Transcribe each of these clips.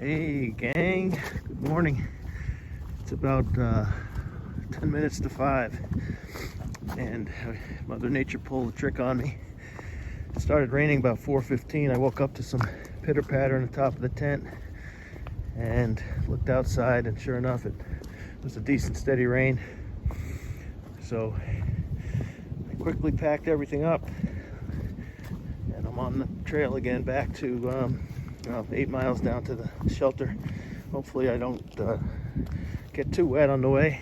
Hey gang, good morning. It's about 10 minutes to 5 and Mother Nature pulled a trick on me. It started raining about 4:15. I woke up to some pitter patter on the top of the tent and looked outside, and sure enough it was a decent steady rain. So I quickly packed everything up and I'm on the trail again back to 8 miles down to the shelter. Hopefully I don't get too wet on the way.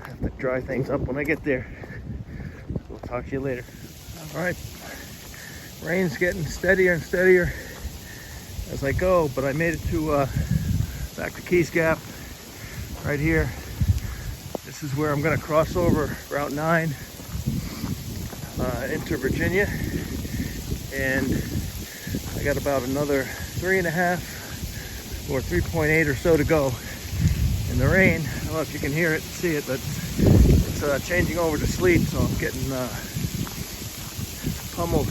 I have to dry things up when I get there. We'll talk to you later. All right, rain's getting steadier and steadier as I go, but I made it to back to Keys Gap right here. This is where I'm going to cross over Route 9 into Virginia, and I got about another 3.5 or 3.8 or so to go. In the rain, I don't know if you can hear it, see it, but it's changing over to sleet, so I'm getting pummeled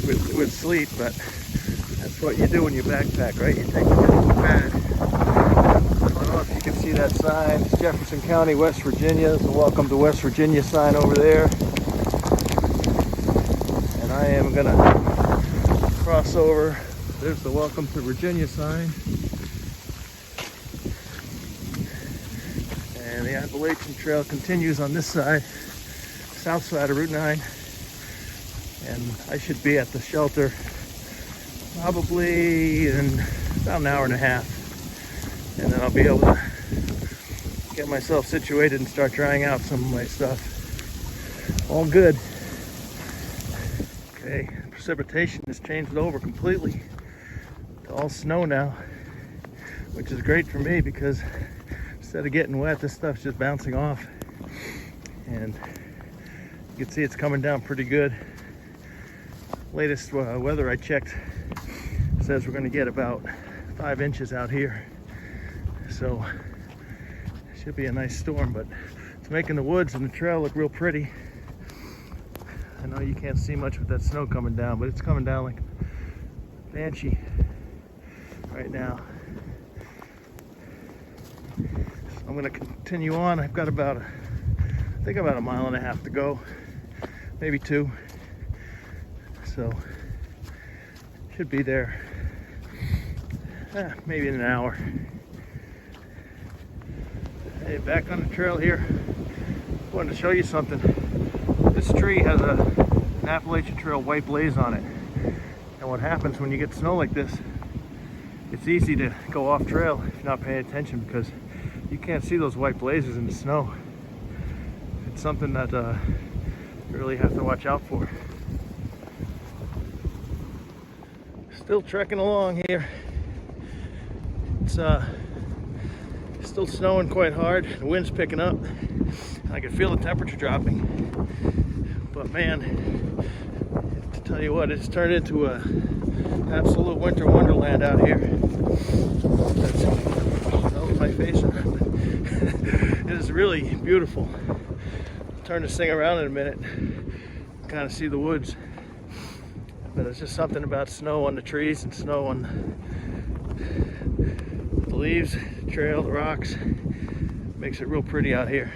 with sleet. But that's what you do when you backpack, right? You take the pad. I don't know if you can see that sign. It's Jefferson County, West Virginia. There's a Welcome to West Virginia sign over there. And I am gonna cross over. There's the Welcome to Virginia sign. And the Appalachian Trail continues on this side, south side of Route 9. And I should be at the shelter probably in about an hour and a half. And then I'll be able to get myself situated and start drying out some of my stuff. All good. Okay, precipitation has changed over completely to all snow now, which is great for me because instead of getting wet, this stuff's just bouncing off. And you can see it's coming down pretty good. Latest weather I checked says we're going to get about 5 inches out here. So it should be a nice storm, but it's making the woods and the trail look real pretty. I know you can't see much with that snow coming down, but it's coming down like a banshee right now. I'm going to continue on. I've got about about a mile and a half to go, maybe 2. So should be there maybe in an hour. Hey, back on the trail here. Wanted to show you something. This tree has an Appalachian Trail white blaze on it. And what happens when you get snow like this, it's easy to go off trail if you're not paying attention, because you can't see those white blazes in the snow. It's something that you really have to watch out for. Still trekking along here. It's still snowing quite hard. The wind's picking up. I can feel the temperature dropping. But man, to tell you what, it's turned into a absolute winter wonderland out here. That's my face. It is really beautiful. I'll turn this thing around in a minute, kind of see the woods. But it's just something about snow on the trees and snow on the leaves, the trail, the rocks. Makes it real pretty out here.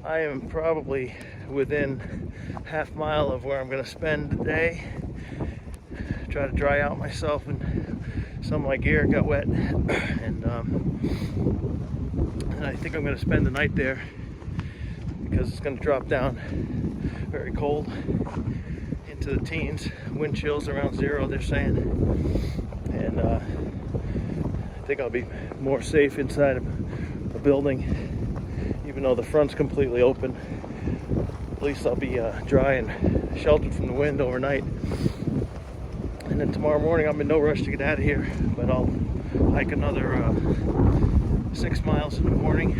I am probably within half mile of where I'm going to spend the day. Try to dry out myself, and some of my gear got wet, and I think I'm going to spend the night there because it's going to drop down very cold into the teens. Wind chills around 0, they're saying, and I think I'll be more safe inside of a building. Even though the front's completely open, at least I'll be dry and sheltered from the wind overnight. And then tomorrow morning I'm in no rush to get out of here, but I'll hike another 6 miles in the morning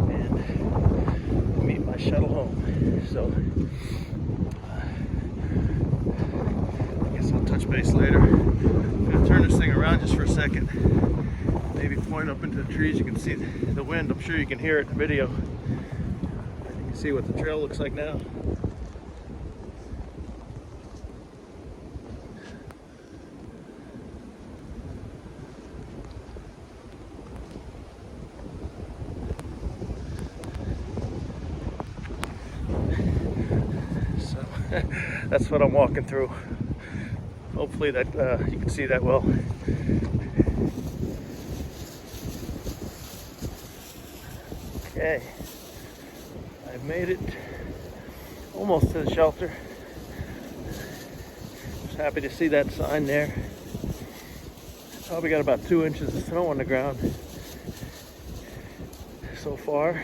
and meet my shuttle home. So I guess I'll touch base later. I'm going to turn this thing around just for a second. Maybe point up into the trees. You can see the wind. I'm sure you can hear it in the video. You can see what the trail looks like now. That's what I'm walking through. Hopefully that you can see that well. Okay, I've made it almost to the shelter. Just happy to see that sign there. Probably got about 2 inches of snow on the ground so far,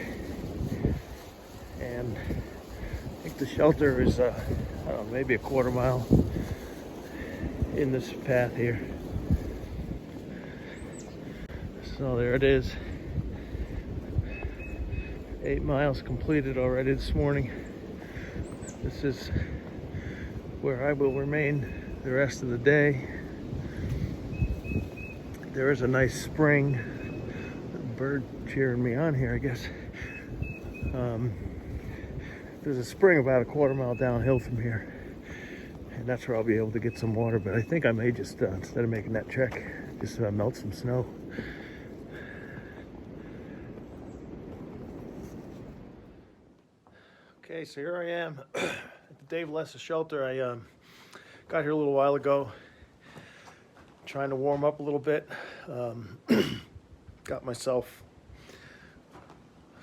and I think the shelter is I don't know, maybe a quarter mile in this path here. So there it is. 8 miles completed already this morning. This is where I will remain the rest of the day. There is a nice spring. Bird cheering me on here, I guess. There's a spring about a quarter mile downhill from here, and that's where I'll be able to get some water. But I think I may just, instead of making that trek, just melt some snow. Okay, so here I am at the Dave Lessa shelter. I got here a little while ago, trying to warm up a little bit. Got myself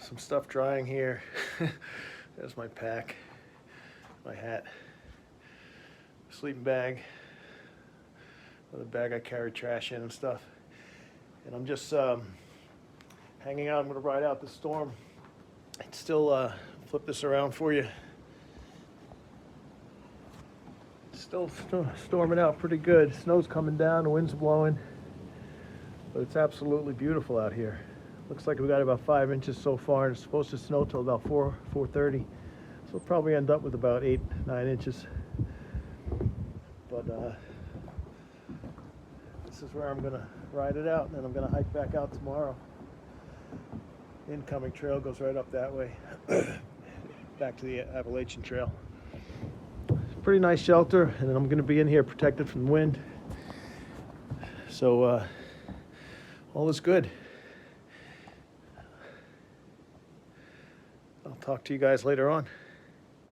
some stuff drying here. There's my pack, my hat, sleeping bag, the bag I carry trash in and stuff. And I'm just hanging out. I'm gonna ride out the storm. It's still flip this around for you. Still storming out pretty good. Snow's coming down, the wind's blowing, but it's absolutely beautiful out here. Looks like we got about 5 inches so far. It's supposed to snow till about 4:30, so we'll probably end up with about 8-9 inches. But this is where I'm gonna ride it out, and then I'm gonna hike back out tomorrow. Incoming trail goes right up that way, back to the Appalachian Trail. It's a pretty nice shelter, and then I'm gonna be in here protected from the wind. So all is good. I'll talk to you guys later on.